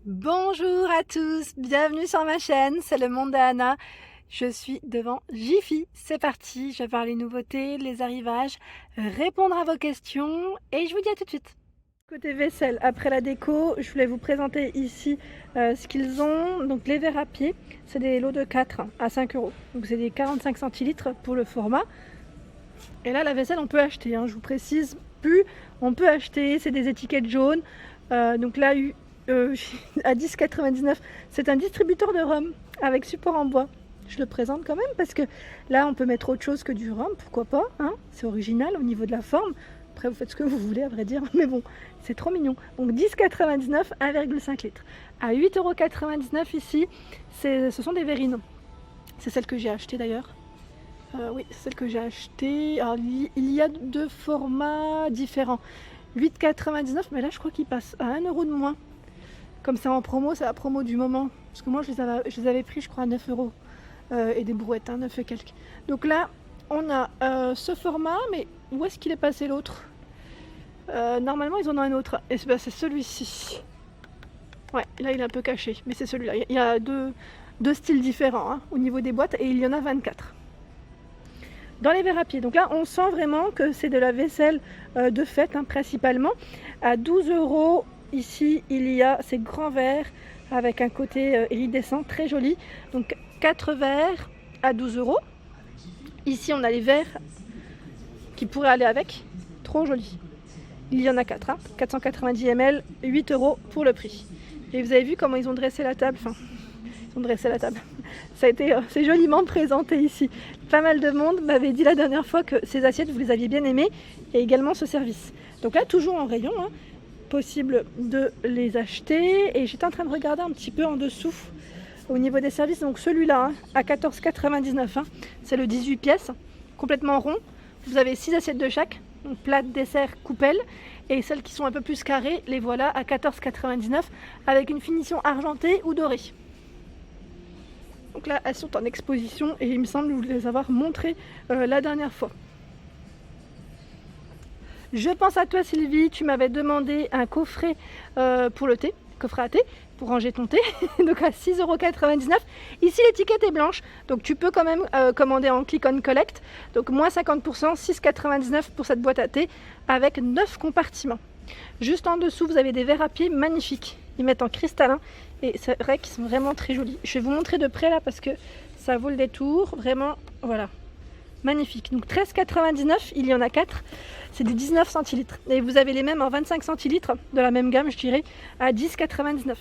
Bonjour à tous, bienvenue sur ma chaîne, c'est le monde d'Anna. Je suis devant Jiffy, c'est parti, je vais voir les nouveautés, les arrivages, répondre à vos questions et je vous dis à tout de suite. Côté vaisselle, après la déco, je voulais vous présenter ici ce qu'ils ont. Donc les verres à pied, c'est des lots de 4 à 5 euros. Donc c'est des 45 centilitres pour le format. Et là la vaisselle on peut acheter, je vous précise plus, on peut acheter, c'est des étiquettes jaunes. Donc là à 10,99 €, c'est un distributeur de rhum avec support en bois. Je le présente quand même parce que là on peut mettre autre chose que du rhum, pourquoi pas, c'est original au niveau de la forme. Après vous faites ce que vous voulez à vrai dire, mais bon, c'est trop mignon. Donc 10,99 €, 1,5 litres. À 8,99 € ici, ce sont des verrines. C'est celle que j'ai achetée d'ailleurs. Oui, c'est celle que j'ai achetée. Alors, il y a deux formats différents. 8,99 €, mais là je crois qu'il passe à 1 € de moins. Comme c'est en promo, c'est la promo du moment. Parce que moi je les avais pris je crois à 9 €. Et des brouettes, 9 et quelques. Donc là, on a ce format, mais où est-ce qu'il est passé l'autre? Normalement ils en ont un autre. Et c'est celui-ci. Ouais, là il est un peu caché, mais c'est celui-là. Il y a deux styles différents au niveau des boîtes et il y en a 24. Dans les verres à pied, donc là on sent vraiment que c'est de la vaisselle de fête principalement. À 12 € ici il y a ces grands verres avec un côté iridescent très joli. Donc 4 verres à 12 €. Ici on a les verres qui pourraient aller avec, trop joli. Il y en a 4, 490 ml, 8 € pour le prix. Et vous avez vu comment ils ont dressé la table, ils ont dressé la table. Ça a été c'est joliment présenté ici. Pas mal de monde m'avait dit la dernière fois que ces assiettes vous les aviez bien aimées et également ce service. Donc là toujours en rayon, possible de les acheter. Et j'étais en train de regarder un petit peu en dessous au niveau des services. Donc celui-là à 14,99 €, c'est le 18 pièces, complètement rond. Vous avez 6 assiettes de chaque, donc plat, dessert, coupelle. Et celles qui sont un peu plus carrées, les voilà à 14,99 € avec une finition argentée ou dorée. Donc là, elles sont en exposition et il me semble vous les avoir montrées la dernière fois. Je pense à toi Sylvie, tu m'avais demandé un coffret pour le thé, coffret à thé, pour ranger ton thé, donc à 6,99 €. Ici l'étiquette est blanche, donc tu peux quand même commander en click on collect, donc moins 50%, 6,99 € pour cette boîte à thé avec 9 compartiments. Juste en dessous vous avez des verres à pied magnifiques, ils mettent en cristallin et c'est vrai qu'ils sont vraiment très jolis. Je vais vous montrer de près là parce que ça vaut le détour, vraiment, voilà. Magnifique. Donc 13,99 €, il y en a 4. C'est des 19 centilitres. Et vous avez les mêmes en 25 centilitres, de la même gamme je dirais, à 10,99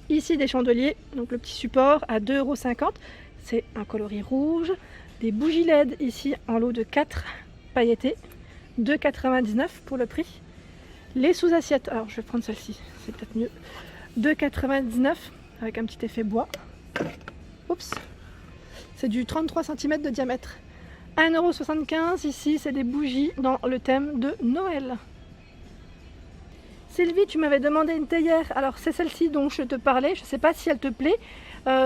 €. Ici des chandeliers, donc le petit support à 2,50 €. C'est un coloris rouge. Des bougies LED ici en lot de 4 pailletées. 2,99 € pour le prix. Les sous-assiettes, alors je vais prendre celle-ci, c'est peut-être mieux. 2,99 € avec un petit effet bois. Oups. C'est du 33 cm de diamètre. 1,75 € ici, c'est des bougies dans le thème de Noël. Sylvie, tu m'avais demandé une théière. Alors c'est celle-ci dont je te parlais. Je ne sais pas si elle te plaît.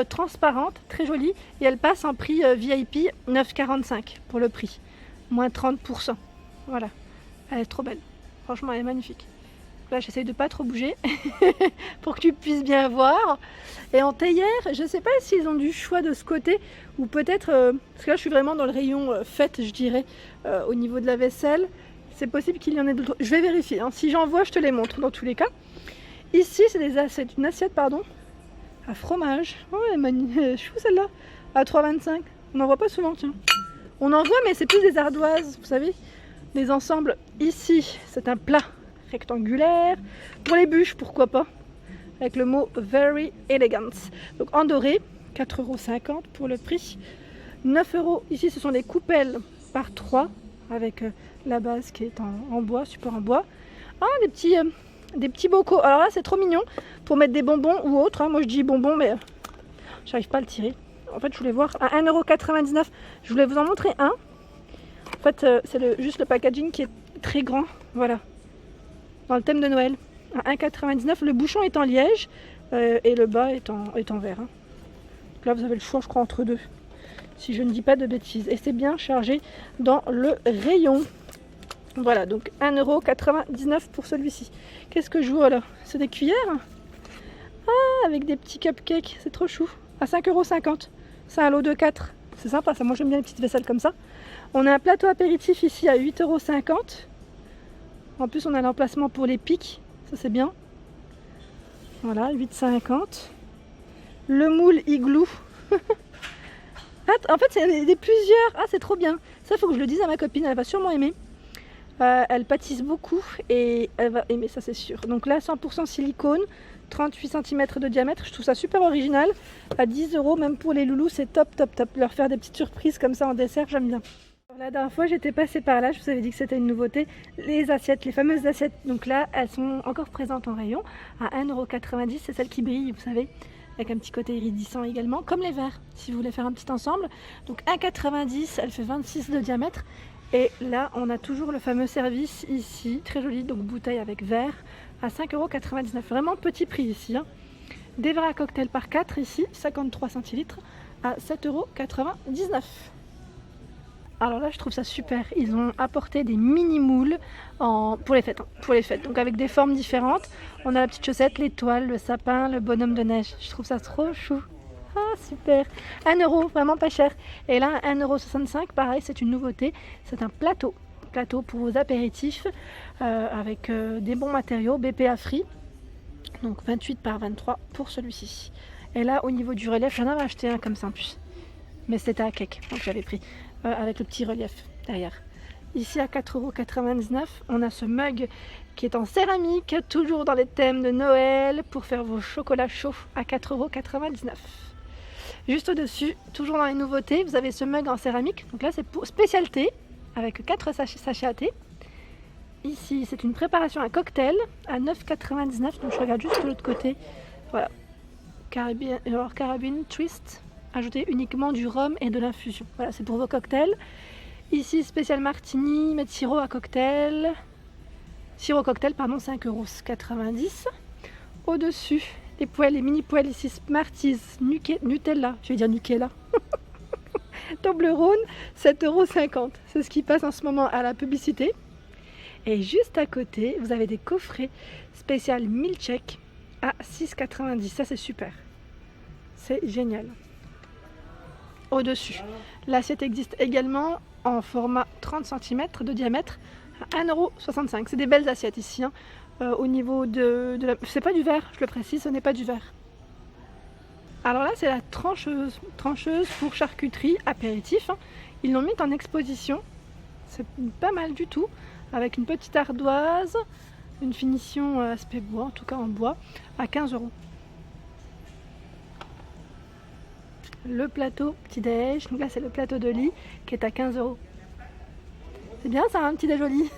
Transparente, très jolie. Et elle passe en prix VIP 9,45 € pour le prix. Moins 30%. Voilà. Elle est trop belle. Franchement, elle est magnifique. Là, j'essaye de pas trop bouger pour que tu puisses bien voir. Et en théière, je ne sais pas s'ils ont du choix de ce côté ou peut-être, parce que là je suis vraiment dans le rayon fête, je dirais, au niveau de la vaisselle. C'est possible qu'il y en ait d'autres. Je vais vérifier. Si j'en vois, je te les montre dans tous les cas. Ici, c'est une assiette, à fromage. Oh, elle est chou celle-là. À 3,25 €. On n'en voit pas souvent, tiens. On en voit, mais c'est plus des ardoises, vous savez, des ensembles. Ici, c'est un plat rectangulaire. Pour les bûches, pourquoi pas, avec le mot Very Elegant. Donc en doré, 4,50 € pour le prix. 9 €. Ici, ce sont des coupelles par 3 avec la base qui est en bois, support en bois. Ah, des petits bocaux. Alors là, c'est trop mignon pour mettre des bonbons ou autre. Moi, je dis bonbons, mais j'arrive pas à le tirer. En fait, je voulais voir à 1,99 €. Je voulais vous en montrer un. En fait, c'est juste le packaging qui est très grand. Voilà. Dans le thème de Noël. À 1,99 €. Le bouchon est en liège et le bas est en verre. Donc là, vous avez le choix, je crois, entre deux. Si je ne dis pas de bêtises. Et c'est bien chargé dans le rayon. Voilà, donc 1,99 € pour celui-ci. Qu'est-ce que je vois là? C'est des cuillères? avec des petits cupcakes, c'est trop chou. À 5,50 €. C'est un lot de 4. C'est sympa, ça. Moi j'aime bien les petites vaisselles comme ça. On a un plateau apéritif ici à 8,50 €. En plus on a l'emplacement pour les pics, ça c'est bien. Voilà, 8,50 €. Le moule igloo. En fait c'est des plusieurs. Ah c'est trop bien. Ça faut que je le dise à ma copine, elle va sûrement aimer. Elle pâtisse beaucoup et elle va aimer, ça c'est sûr. Donc là 100% silicone, 38 cm de diamètre, je trouve ça super original. À 10 €, même pour les loulous, c'est top top top. Leur faire des petites surprises comme ça en dessert, j'aime bien. La dernière fois j'étais passée par là, je vous avais dit que c'était une nouveauté. Les assiettes, les fameuses assiettes, donc là elles sont encore présentes en rayon à 1,90 €. C'est celles qui brillent, vous savez, avec un petit côté iridescent également, comme les verres, si vous voulez faire un petit ensemble. Donc 1,90 €, elle fait 26 de diamètre. Et là, on a toujours le fameux service ici, très joli, donc bouteille avec verre, à 5,99 €. Vraiment petit prix ici. Hein. Des verres à cocktail par 4 ici, 53 centilitres, à 7,99 €. Alors là, je trouve ça super. Ils ont apporté des mini moules pour les fêtes. Pour les fêtes. Donc avec des formes différentes. On a la petite chaussette, l'étoile, le sapin, le bonhomme de neige. Je trouve ça trop chou. Ah super, 1 €, vraiment pas cher. Et là 1,65 €, pareil, c'est une nouveauté. C'est un plateau pour vos apéritifs avec des bons matériaux, BPA free. Donc 28 par 23 pour celui-ci. Et là au niveau du relief, j'en avais acheté un comme ça en plus. Mais c'était à cake, donc j'avais pris avec le petit relief derrière. Ici à 4,99 €, on a ce mug qui est en céramique, toujours dans les thèmes de Noël, pour faire vos chocolats chauds à 4,99 €. Juste au-dessus, toujours dans les nouveautés, vous avez ce mug en céramique. Donc là, c'est pour spécialité, avec 4 sachets à thé. Ici, c'est une préparation à cocktail à 9,99 €. Donc je regarde juste de l'autre côté. Voilà. Carabine twist. Ajouter uniquement du rhum et de l'infusion. Voilà, c'est pour vos cocktails. Ici, spécial martini, mettre sirop à cocktail. Sirop cocktail, pardon, 5,90 €. Au-dessus, les poêles, les mini poêles ici, Smarties, Nutella, je vais dire Nutella. Toblerone, 7,50 €. C'est ce qui passe en ce moment à la publicité. Et juste à côté, vous avez des coffrets spécial milkshake à 6,90 €. Ça, c'est super. C'est génial. Au-dessus, l'assiette existe également en format 30 cm de diamètre à 1,65 €. C'est des belles assiettes ici. Hein. Au niveau de la... C'est pas du verre, je le précise, ce n'est pas du verre. Alors là, c'est la trancheuse pour charcuterie apéritif. Hein. Ils l'ont mis en exposition. C'est pas mal du tout. Avec une petite ardoise, une finition aspect bois, en tout cas en bois, à 15 €. Le plateau petit-déj, donc là c'est le plateau de lit qui est à 15 €. C'est bien ça, un petit-déj au lit.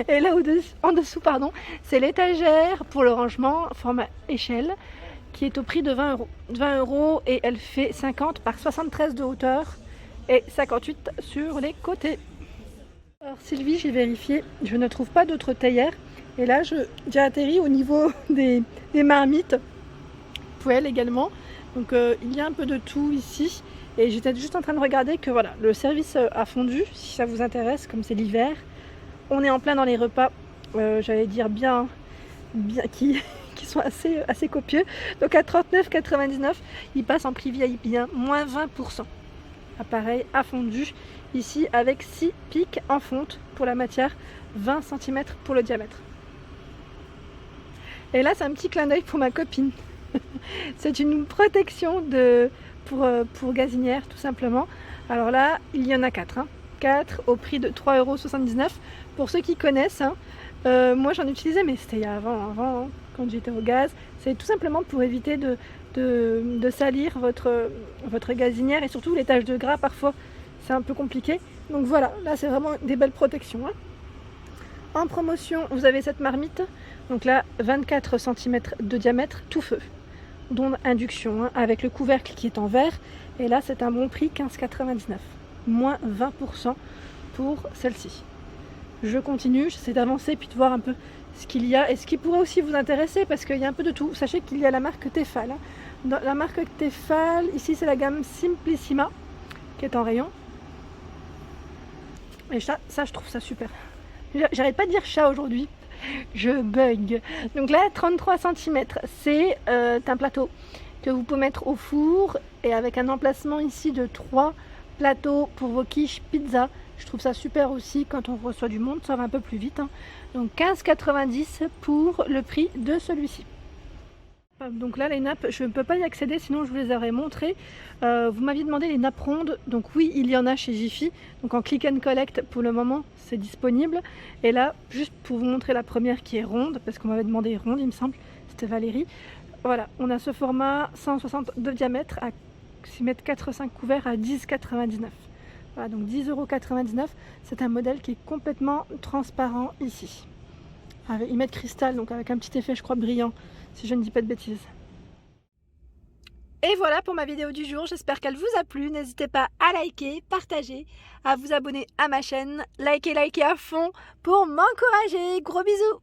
Et là en dessous, pardon, c'est l'étagère pour le rangement format échelle qui est au prix de 20 €. 20 € et elle fait 50 par 73 de hauteur et 58 sur les côtés. Alors Sylvie, j'ai vérifié, je ne trouve pas d'autres théières. Et là, j'ai atterri au niveau des marmites, poêles également. Donc il y a un peu de tout ici. Et j'étais juste en train de regarder que voilà, le service a fondu, si ça vous intéresse, comme c'est l'hiver. On est en plein dans les repas, j'allais dire bien qui sont assez copieux. Donc à 39,99 €, il passe en prix VIP, bien moins 20%. Appareil à fondu, ici avec 6 pics en fonte pour la matière, 20 cm pour le diamètre. Et là, c'est un petit clin d'œil pour ma copine. C'est une protection pour gazinière, tout simplement. Alors là, il y en a 4. 4 au prix de 3,79 €. Pour ceux qui connaissent, moi j'en utilisais, mais c'était avant, quand j'étais au gaz. C'est tout simplement pour éviter de salir votre gazinière et surtout les taches de gras, parfois c'est un peu compliqué. Donc voilà, là c'est vraiment des belles protections. En promotion, vous avez cette marmite, donc là 24 cm de diamètre, tout feu, dont induction, avec le couvercle qui est en verre. Et là c'est un bon prix, 15,99 €, moins 20% pour celle-ci. Je continue, j'essaie d'avancer puis de voir un peu ce qu'il y a et ce qui pourrait aussi vous intéresser parce qu'il y a un peu de tout. Sachez qu'il y a la marque Tefal. Dans la marque Tefal, ici c'est la gamme Simplissima qui est en rayon. Et ça je trouve ça super. J'arrête pas de dire chat aujourd'hui. Je bug. Donc là, 33 cm, c'est un plateau que vous pouvez mettre au four et avec un emplacement ici de 3 plateaux pour vos quiches pizza. Je trouve ça super aussi quand on reçoit du monde, ça va un peu plus vite. Donc 15,90 pour le prix de celui-ci. Donc là les nappes, je ne peux pas y accéder sinon je vous les aurais montrées. Vous m'aviez demandé les nappes rondes, donc oui il y en a chez Jiffy. Donc en click and collect pour le moment c'est disponible. Et là juste pour vous montrer la première qui est ronde, parce qu'on m'avait demandé ronde il me semble, c'était Valérie. Voilà, on a ce format 160 de diamètre à 6 mètres 4-5 couverts à 10,99. Voilà, donc 10,99 €. C'est un modèle qui est complètement transparent ici. Ils mettent cristal, donc avec un petit effet je crois brillant, si je ne dis pas de bêtises. Et voilà pour ma vidéo du jour, j'espère qu'elle vous a plu. N'hésitez pas à liker, partager, à vous abonner à ma chaîne, likez à fond pour m'encourager. Gros bisous!